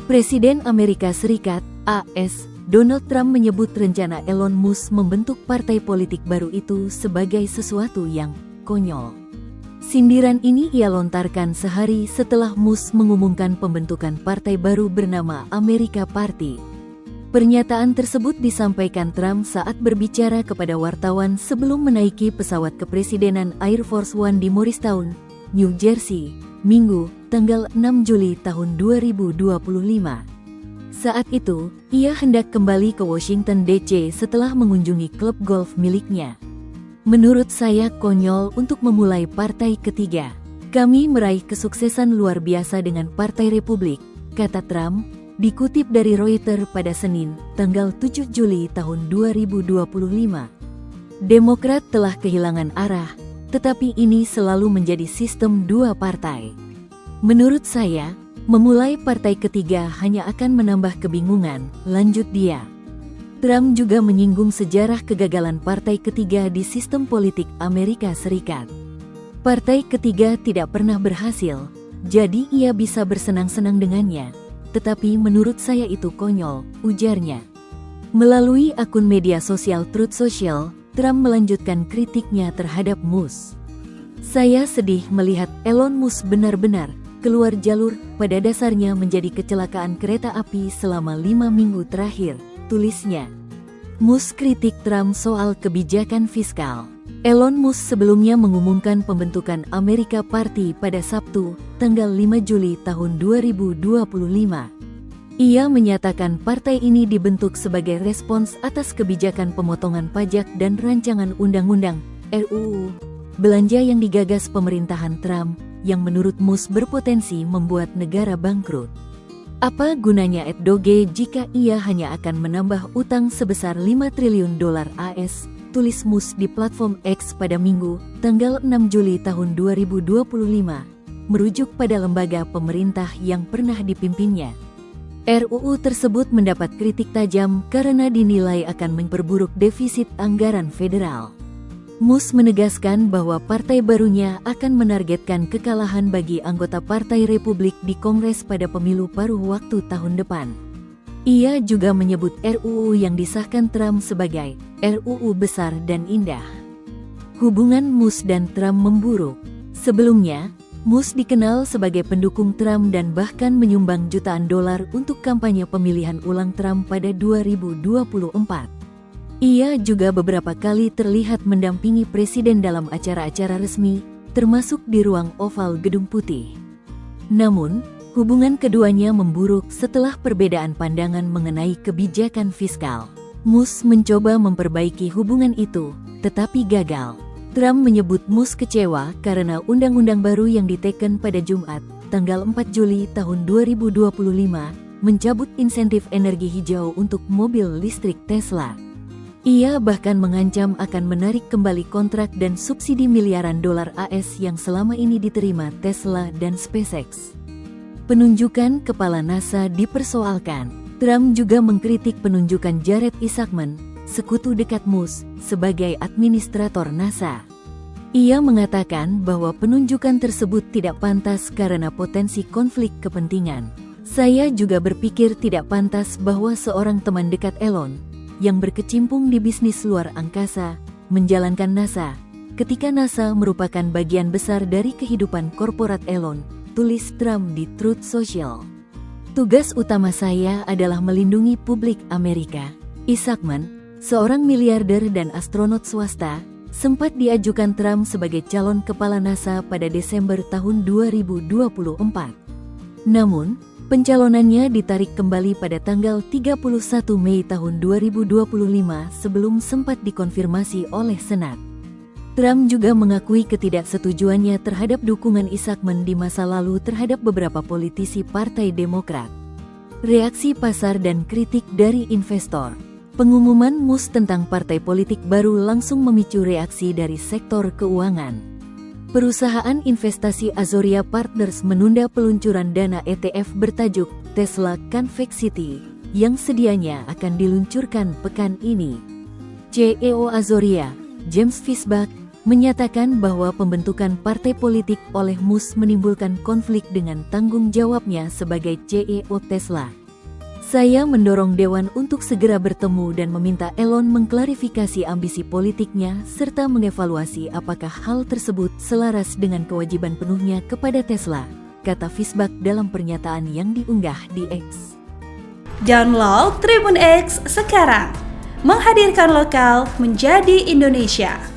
Presiden Amerika Serikat, AS, Donald Trump menyebut rencana Elon Musk membentuk partai politik baru itu sebagai sesuatu yang konyol. Sindiran ini ia lontarkan sehari setelah Musk mengumumkan pembentukan partai baru bernama America Party. Pernyataan tersebut disampaikan Trump saat berbicara kepada wartawan sebelum menaiki pesawat kepresidenan Air Force One di Morristown, New Jersey, Minggu, tanggal 6 Juli tahun 2025. Saat itu, ia hendak kembali ke Washington DC setelah mengunjungi klub golf miliknya. Menurut saya konyol untuk memulai partai ketiga. Kami meraih kesuksesan luar biasa dengan Partai Republik, kata Trump, dikutip dari Reuters pada Senin, tanggal 7 Juli tahun 2025. Demokrat telah kehilangan arah, tetapi ini selalu menjadi sistem dua partai. Menurut saya, memulai partai ketiga hanya akan menambah kebingungan, lanjut dia. Trump juga menyinggung sejarah kegagalan partai ketiga di sistem politik Amerika Serikat. Partai ketiga tidak pernah berhasil, jadi ia bisa bersenang-senang dengannya. Tetapi menurut saya itu konyol, ujarnya. Melalui akun media sosial Truth Social, Trump melanjutkan kritiknya terhadap Musk. Saya sedih melihat Elon Musk benar-benar keluar jalur, pada dasarnya menjadi kecelakaan kereta api selama 5 minggu terakhir, tulisnya. Musk kritik Trump soal kebijakan fiskal. Elon Musk sebelumnya mengumumkan pembentukan America Party pada Sabtu, tanggal 5 Juli tahun 2025. Ia menyatakan partai ini dibentuk sebagai respons atas kebijakan pemotongan pajak dan rancangan undang-undang (RUU) belanja yang digagas pemerintahan Trump, yang menurut Musk berpotensi membuat negara bangkrut. Apa gunanya Doge jika ia hanya akan menambah utang sebesar $5 triliun AS, tulis Musk di platform X pada Minggu, tanggal 6 Juli tahun 2025, merujuk pada lembaga pemerintah yang pernah dipimpinnya. RUU tersebut mendapat kritik tajam karena dinilai akan memperburuk defisit anggaran federal. Musk menegaskan bahwa partai barunya akan menargetkan kekalahan bagi anggota Partai Republik di Kongres pada pemilu paruh waktu tahun depan. Ia juga menyebut RUU yang disahkan Trump sebagai RUU besar dan indah. Hubungan Musk dan Trump memburuk. Sebelumnya, Musk dikenal sebagai pendukung Trump dan bahkan menyumbang jutaan dolar untuk kampanye pemilihan ulang Trump pada 2024. Ia juga beberapa kali terlihat mendampingi presiden dalam acara-acara resmi, termasuk di ruang oval Gedung Putih. Namun, hubungan keduanya memburuk setelah perbedaan pandangan mengenai kebijakan fiskal. Musk mencoba memperbaiki hubungan itu, tetapi gagal. Trump menyebut Musk kecewa karena undang-undang baru yang diteken pada Jumat, tanggal 4 Juli tahun 2025, mencabut insentif energi hijau untuk mobil listrik Tesla. Ia bahkan mengancam akan menarik kembali kontrak dan subsidi miliaran dolar AS yang selama ini diterima Tesla dan SpaceX. Penunjukan kepala NASA dipersoalkan. Trump juga mengkritik penunjukan Jared Isaacman, sekutu dekat Musk, sebagai administrator NASA. Ia mengatakan bahwa penunjukan tersebut tidak pantas karena potensi konflik kepentingan. Saya juga berpikir tidak pantas bahwa seorang teman dekat Elon, yang berkecimpung di bisnis luar angkasa, menjalankan NASA, ketika NASA merupakan bagian besar dari kehidupan korporat Elon, tulis Trump di Truth Social. Tugas utama saya adalah melindungi publik Amerika. Isaacman, seorang miliarder dan astronot swasta, sempat diajukan Trump sebagai calon kepala NASA pada Desember tahun 2024. Namun, pencalonannya ditarik kembali pada tanggal 31 Mei tahun 2025 sebelum sempat dikonfirmasi oleh Senat. Trump juga mengakui ketidaksetujuannya terhadap dukungan Isaacman di masa lalu terhadap beberapa politisi Partai Demokrat. Reaksi pasar dan kritik dari investor. Pengumuman Musk tentang partai politik baru langsung memicu reaksi dari sektor keuangan. Perusahaan investasi Azoria Partners menunda peluncuran dana ETF bertajuk Tesla Convexity yang sedianya akan diluncurkan pekan ini. CEO Azoria, James Fisbach, menyatakan bahwa pembentukan partai politik oleh Musk menimbulkan konflik dengan tanggung jawabnya sebagai CEO Tesla. Saya mendorong Dewan untuk segera bertemu dan meminta Elon mengklarifikasi ambisi politiknya serta mengevaluasi apakah hal tersebut selaras dengan kewajiban penuhnya kepada Tesla, kata Fisbak dalam pernyataan yang diunggah di X. Download Tribun X sekarang, menghadirkan lokal menjadi Indonesia.